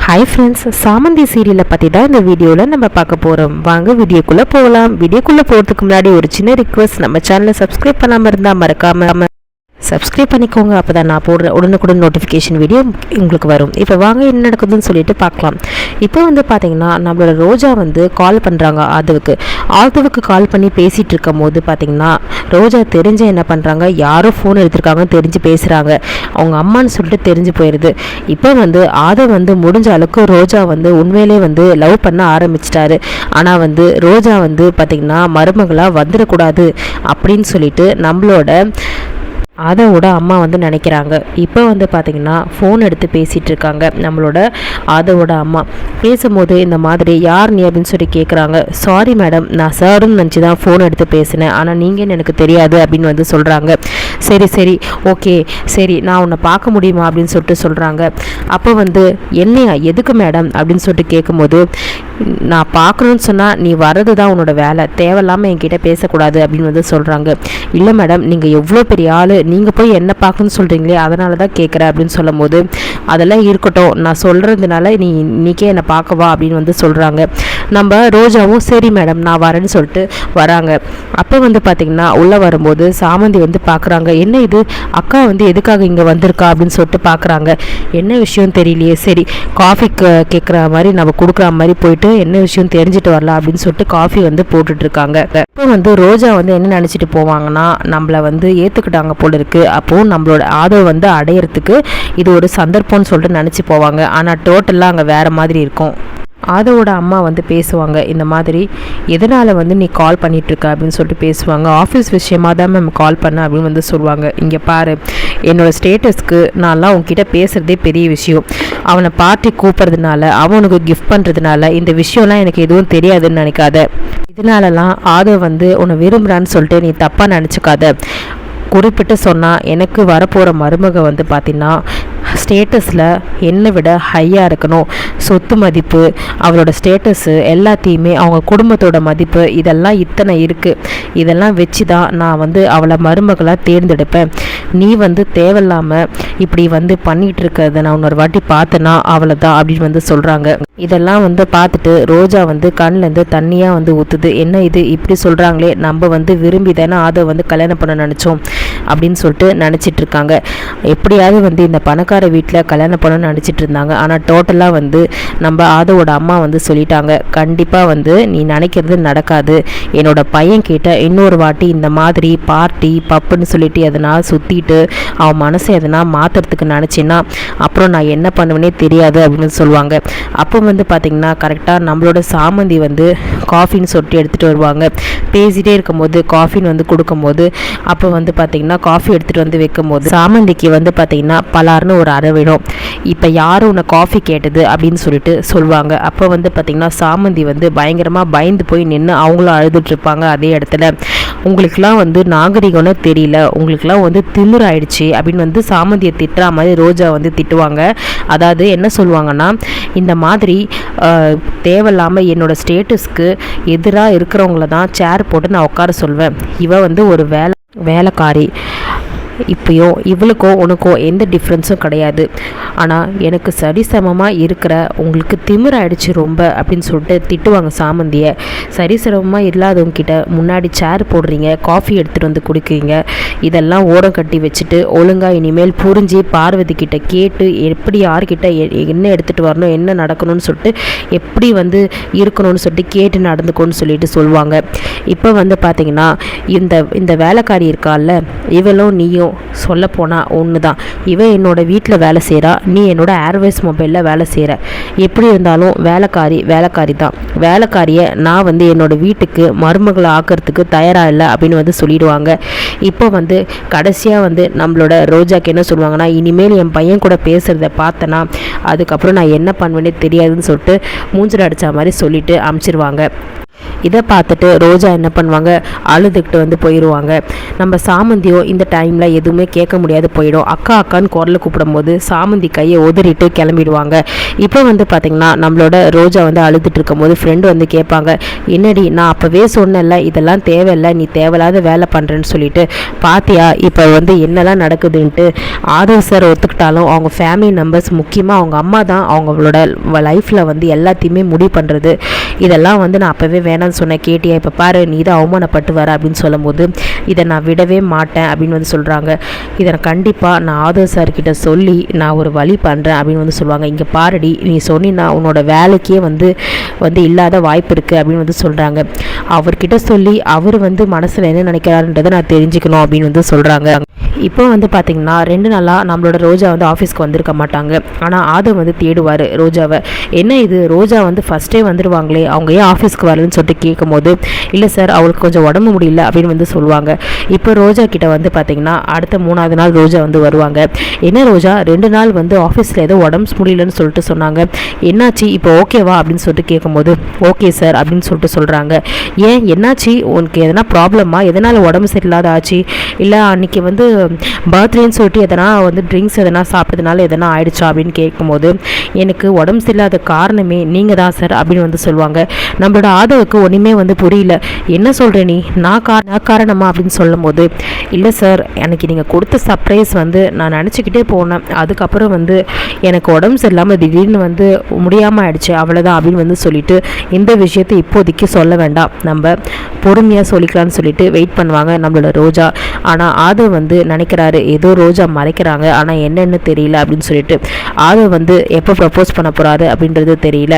Hi friends, சாமந்தி சீரியலை பற்றி தான் இந்த வீடியோவில் நம்ம பார்க்க போகிறோம். வாங்க வீடியோக்குள்ளே போகலாம். வீடியோக்குள்ளே போகிறதுக்கு முன்னாடி ஒரு சின்ன ரிக்வெஸ்ட், நம்ம சேனலை சப்ஸ்கிரைப் பண்ணாமல் இருந்தால் மறக்காமல் சப்ஸ்கிரைப் பண்ணிக்கோங்க. அப்போ தான் நான் போடுற உடனுக்குடன் நோட்டிஃபிகேஷன் வீடியோ உங்களுக்கு வரும். இப்போ வாங்க என்ன நடக்குதுன்னு சொல்லிட்டு பார்க்கலாம். இப்போ பார்த்தீங்கன்னா நம்மளோட ரோஜா கால் பண்ணுறாங்க ஆதவுக்கு கால் பண்ணி பேசிகிட்டு இருக்கும் போது பார்த்தீங்கன்னா ரோஜா தெரிஞ்சு என்ன பண்ணுறாங்க, யாரோ ஃபோன் எடுத்திருக்காங்கன்னு தெரிஞ்சு பேசுகிறாங்க. அவங்க அம்மான்னு சொல்லிட்டு தெரிஞ்சு போயிடுது. இப்போ ஆதவ் முடிஞ்ச அளவுக்கு ரோஜா உண்மையிலே லவ் பண்ண ஆரம்பிச்சிட்டாரு. ஆனால் ரோஜா பார்த்திங்கன்னா மருமகளாக வந்துடக்கூடாது அப்படின்னு சொல்லிட்டு நம்மளோட ஆதவோட அம்மா நினைக்கிறாங்க. இப்போ பார்த்திங்கன்னா ஃபோன் எடுத்து பேசிகிட்டு இருக்காங்க நம்மளோட ஆதவோட அம்மா. பேசும்போது இந்த மாதிரி யார் நீ அப்படின்னு சொல்லி கேட்குறாங்க. சாரி மேடம், நான் சாருன்னு நினச்சி தான் ஃபோன் எடுத்து பேசினேன், ஆனால் நீங்கள் எனக்கு தெரியாது அப்படின்னு சொல்கிறாங்க. சரி சரி ஓகே சரி, நான் உன்னை பார்க்க முடியுமா அப்படின்னு சொல்லிட்டு சொல்கிறாங்க. அப்போ என்னையா எதுக்கு மேடம் அப்படின்னு சொல்லிட்டு கேட்கும்போது, நான் பார்க்கணுன்னு சொன்னால் நீ வர்றது தான் உன்னோட வேலை, தேவையில்லாமல் என்கிட்ட பேசக்கூடாது அப்படின்னு சொல்கிறாங்க. இல்லை மேடம், நீங்கள் எவ்வளோ பெரிய ஆள், நீங்கள் போய் என்ன பார்க்கணுன்னு சொல்கிறீங்களே, அதனால தான் கேட்குறேன் அப்படின்னு சொல்லும் போது, அதெல்லாம் இருக்கட்டும், நான் சொல்கிறதுனால நீ இன்றைக்கே என்னை பார்க்கவா அப்படின்னு சொல்கிறாங்க. நம்ம ரோஜாவும் சரி மேடம் நான் வரேன்னு சொல்லிட்டு வராங்க. அப்போ பார்த்திங்கன்னா உள்ளே வரும்போது சாமந்தி பார்க்குறாங்க. என்ன இது, அக்கா எதுக்காக இங்கே வந்திருக்கா அப்படின்னு சொல்லிட்டு பார்க்குறாங்க. என்ன விஷயம் தெரியலையே, சரி காஃபி கேட்குற மாதிரி நம்ம கொடுக்குற மாதிரி போயிட்டு என்ன விஷயம் தெரிஞ்சுட்டு வரலாம் அப்படின்னு சொல்லிட்டு காஃபி போட்டுட்ருக்காங்க. இப்போ ரோஜா என்ன நினச்சிட்டு போவாங்கன்னா, நம்மளை ஏற்றுக்கிட்டாங்க போல இருக்கு, அப்போது நம்மளோட ஆதவ அடையிறதுக்கு இது ஒரு சந்தர்ப்பம்னு சொல்லிட்டு நினச்சி போவாங்க. ஆனால் டோட்டலாக அங்கே வேறு மாதிரி இருக்கும். ஆதவோட அம்மா பேசுவாங்க. இந்த மாதிரி எதனால் நீ கால் பண்ணிகிட்ருக்க அப்படின்னு சொல்லிட்டு பேசுவாங்க. ஆஃபீஸ் விஷயமாக தான் மேம் கால் பண்ண அப்படின்னு சொல்லுவாங்க. இங்கே பாரு, என்னோடய ஸ்டேட்டஸ்க்கு நான்லாம் உங்ககிட்ட பேசுகிறதே பெரிய விஷயம். அவனை பார்ட்டி கூப்பிட்றதுனால, அவனுக்கு கிஃப்ட் பண்ணுறதுனால இந்த விஷயம்லாம் எனக்கு எதுவும் தெரியாதுன்னு நினைக்காத. இதனாலலாம் ஆதவ் உன்னை விரும்புகிறான்னு சொல்லிட்டு நீ தப்பாக நினச்சிக்காத. குறிப்பிட்டு சொன்னால் எனக்கு வரப்போகிற மருமக பார்த்திங்கன்னா ஸ்டேட்டஸில் என்னை விட ஹையாக இருக்கணும். சொத்து மதிப்பு, அவளோட ஸ்டேட்டஸு எல்லாத்தையுமே, அவங்க குடும்பத்தோட மதிப்பு, இதெல்லாம் இத்தனை இருக்குது. இதெல்லாம் வச்சு தான் நான் அவளை மருமகளாக தேர்ந்தெடுப்பேன். நீ தேவையில்லாமல் இப்படி பண்ணிகிட்டு இருக்கிறத நான் இன்னொரு வாட்டி பார்த்தேன்னா அவளை தான் அப்படின்னு சொல்கிறாங்க. இதெல்லாம் பார்த்துட்டு ரோஜா கண்ணிலேருந்து தண்ணியாக ஊற்றுது. என்ன இது இப்படி சொல்கிறாங்களே, நம்ம விரும்பி தானே அதை கல்யாணம் பண்ண நினச்சோம் அப்படின்னு சொல்லிட்டு நினச்சிட்டு இருக்காங்க. எப்படியாவது இந்த பணக்கார வீட்டில் கல்யாணம் பண்ணணும்னு நினச்சிட்டு இருந்தாங்க. ஆனால் டோட்டலாக நம்ம ஆதவோட அம்மா சொல்லிட்டாங்க, கண்டிப்பாக நீ நினைக்கிறது நடக்காது. என்னோட பையன் கிட்ட இன்னொரு வாட்டி இந்த மாதிரி பார்ட்டி பப்புன்னு சொல்லிட்டு எதனா சுற்றிட்டு அவன் மனசை எதனா மாற்றுறதுக்கு நினச்சின்னா அப்புறம் நான் என்ன பண்ணுவேனே தெரியாது அப்படின்னு சொல்லுவாங்க. அப்போ பார்த்திங்கன்னா கரெக்டாக நம்மளோட சாமந்தி காஃபின்னு சொல்லிட்டு எடுத்துகிட்டு வருவாங்க. பேசிகிட்டே இருக்கும்போது காஃபின்னு கொடுக்கும்போது, அப்போ பார்த்திங்கன்னா காஃபி எடுத்துகிட்டு வைக்கும்போது சாமந்திக்கு பார்த்திங்கன்னா பலார்னு ஒரு அரை வேணும். இப்போ யாரும் உன்னை காஃபி கேட்டது அப்படின்னு சொல்லிட்டு சொல்லுவாங்க. அப்போ பார்த்திங்கன்னா சாமந்தி பயங்கரமாக பயந்து போய் நின்று அவங்களும் அழுதுட்ருப்பாங்க அதே இடத்துல. உங்களுக்குலாம் நாகரிகம்னு தெரியல, உங்களுக்குலாம் திமிர் ஆயிடுச்சு அப்படின்னு சாமந்தியை திட்டுற மாதிரி ரோஜா திட்டுவாங்க. அதாவது என்ன சொல்லுவாங்கன்னா, இந்த மாதிரி தேவையில்லாமல் என்னோடய ஸ்டேட்டஸ்க்கு எதிராக இருக்கிறவங்கள தான் சேர் போட்டு நான் உட்கார சொல்வேன். இவ ஒரு வேலைக்காரி, இப்போயோ இவளுக்கோ உனக்கோ எந்த டிஃப்ரென்ஸும் கிடையாது. ஆனால் எனக்கு சரிசமமாக இருக்கிற உங்களுக்கு திமிராயிடுச்சு ரொம்ப அப்படின்னு சொல்லிட்டு திட்டுவாங்க சாமந்தியை. சரிசமமாக இல்லாதவங்கிட்ட முன்னாடி சேர் போடுறீங்க, காஃபி எடுத்துகிட்டு குடிக்கிறீங்க, இதெல்லாம் ஓரம் கட்டி வச்சுட்டு ஒழுங்காக இனிமேல் புரிஞ்சு பார்வதி கிட்ட கேட்டு எப்படி யார்கிட்ட என்ன எடுத்துகிட்டு வரணும், என்ன நடக்கணும்னு சொல்லிட்டு எப்படி இருக்கணும்னு சொல்லிட்டு கேட்டு நடந்துக்கோன்னு சொல்லிட்டு சொல்லுவாங்க. இப்போ பார்த்திங்கன்னா இந்த வேலைக்காரி இருக்கால, இவளும் நீயும் சொல்லப்போனால் ஒன்று தான். இவன் என்னோட வீட்டில் வேலை செய்கிறா, நீ என்னோட ஏர்வேஸ் மொபைலில் வேலை செய்கிற. எப்படி இருந்தாலும் வேலைக்காரி தான். வேலைக்காரியை நான் என்னோட வீட்டுக்கு மருமகளை ஆக்கிறதுக்கு தயாராக இல்லை அப்படின்னு சொல்லிடுவாங்க. இப்போ கடைசியாக நம்மளோட ரோஜாக்கு என்ன சொல்லுவாங்கன்னா, இனிமேல் என் பையன் கூட பேசுகிறத பார்த்தேன்னா அதுக்கப்புறம் நான் என்ன பண்ணுவேனே தெரியாதுன்னு சொல்லிட்டு மூஞ்சில் அடித்த மாதிரி சொல்லிட்டு அனுப்பிச்சிருவாங்க. இதை பார்த்துட்டு ரோஜா என்ன பண்ணுவாங்க, அழுதுகிட்டு வந்து போயிடுவாங்க. நம்ம சாமந்தியோ இந்த டைமில் எதுவுமே கேட்க முடியாது போயிடும். அக்கா அக்கான்னு குரலில் கூப்பிடும்போது சாமந்தி கையை உதறிட்டு கிளம்பிடுவாங்க. இப்போ வந்து பார்த்திங்கன்னா நம்மளோட ரோஜா வந்து அழுதுட்டு இருக்கும்போது ஃப்ரெண்டு வந்து கேட்பாங்க, என்னடி நான் அப்போவே சொன்னேன்ல இதெல்லாம் தேவையில்லை, நீ தேவையில்லாத வேலை பண்ணுறேன்னு சொல்லிட்டு, பாத்தியா இப்போ வந்து என்னெல்லாம் நடக்குதுன்ட்டு. ஆதவ் சார் ஒத்துக்கிட்டாலும் அவங்க ஃபேமிலி மெம்பர்ஸ், முக்கியமாக அவங்க அம்மா தான் அவங்களோட லைஃப்பில் வந்து எல்லாத்தையுமே முடிவு பண்ணுறது. இதெல்லாம் வந்து நான் அப்போவே வேணாம்னு சொன்னேன், கேட்டியா, இப்போ பாரு நீ தான் அவமானப்பட்டு வர அப்படின்னு சொல்லும்போது, இதை நான் விடவே மாட்டேன் அப்படின்னு வந்து சொல்கிறாங்க. இதை கண்டிப்பாக நான் ஆதவ் சார்கிட்ட சொல்லி நான் ஒரு வழி பண்ணுறேன் அப்படின்னு வந்து சொல்லுவாங்க. இங்கே பாருடி, நீ சொன்னினா உன்னோட வேலைக்கே வந்து இல்லாத வாய்ப்பு இருக்குது அப்படின்னு வந்து சொல்கிறாங்க. அவர்கிட்ட சொல்லி அவர் வந்து மனசில் என்ன நினைக்கிறாருன்றதை நான் தெரிஞ்சுக்கணும் அப்படின்னு வந்து சொல்கிறாங்க. இப்போ வந்து பார்த்திங்கன்னா 2 நாளாக நம்மளோட ரோஜா வந்து ஆஃபீஸ்க்கு வந்திருக்க மாட்டாங்க. ஆனால் ஆதவ் வந்து தேடுவார் ரோஜாவை. என்ன இது, ரோஜா வந்து ஃபஸ்ட்டே வந்துடுவாங்களே, அவங்க ஏன் ஆஃபீஸ்க்கு வரலன்னு சொல்லிட்டு கேட்கும்போது, இல்லை சார் அவளுக்கு கொஞ்சம் உடம்பு முடியல அப்படின்னு வந்து சொல்லுவாங்க. இப்போ ரோஜா கிட்ட வந்து பார்த்திங்கன்னா அடுத்த 3ஆவது நாள் ரோஜா வந்து வருவாங்க. என்ன ரோஜா 2 நாள் வந்து ஆஃபீஸில் ஏதோ உடம்பு முடியலன்னு சொல்லிட்டு சொன்னாங்க, என்னாச்சு இப்போ ஓகேவா அப்படின்னு சொல்லிட்டு கேட்கும்போது, ஓகே சார் அப்படின்னு சொல்லிட்டு சொல்கிறாங்க. ஏன் என்னாச்சு, உனக்கு எதனா ப்ராப்ளமா, எதனால் உடம்பு சரியில்லாத ஆச்சு, இல்லை அன்றைக்கி வந்து பர்த்டேன்னு சொல்லிட்டு எதனா வந்து ட்ரிங்க்ஸ் எதனா சாப்பிட்டதுனால எதனா ஆயிடுச்சா அப்படின்னு கேட்கும்போது, எனக்கு உடம்பு சரியில்லாத காரணமே நீங்கள் தான் சார் அப்படின்னு வந்து சொல்லுவாங்க. நம்மளோட ஆதவுக்கு ஒன்றுமே வந்து புரியல. என்ன சொல்கிற நீ, நான் காரணமா அப்படின்னு சொல்லும் போது, இல்லை சார் எனக்கு நீங்கள் கொடுத்த சர்ப்ரைஸ் வந்து நான் நினச்சிக்கிட்டே போனேன், அதுக்கப்புறம் வந்து எனக்கு உடம்பு சரியில்லாமல் திடீர்னு வந்து முடியாமல் ஆயிடுச்சு, அவ்வளோதான் அப்படின்னு வந்து சொல்லிட்டு, இந்த விஷயத்தை இப்போதைக்கு சொல்ல வேண்டாம், நம்ம பொறுமையாக சொல்லிக்கலாம்னு சொல்லிட்டு வெயிட் பண்ணுவாங்க நம்மளோட ரோஜா. ஆனால் ஆதவ் வந்து நினைக்கிறாரு ஏதோ ரோஜா மறைக்கிறாங்க, ஆனால் என்னென்னு தெரியல அப்படின்னு சொல்லிட்டு. ஆதவ் வந்து எப்போ ப்ரப்போஸ் பண்ண போகிறாரு அப்படின்றது தெரியல.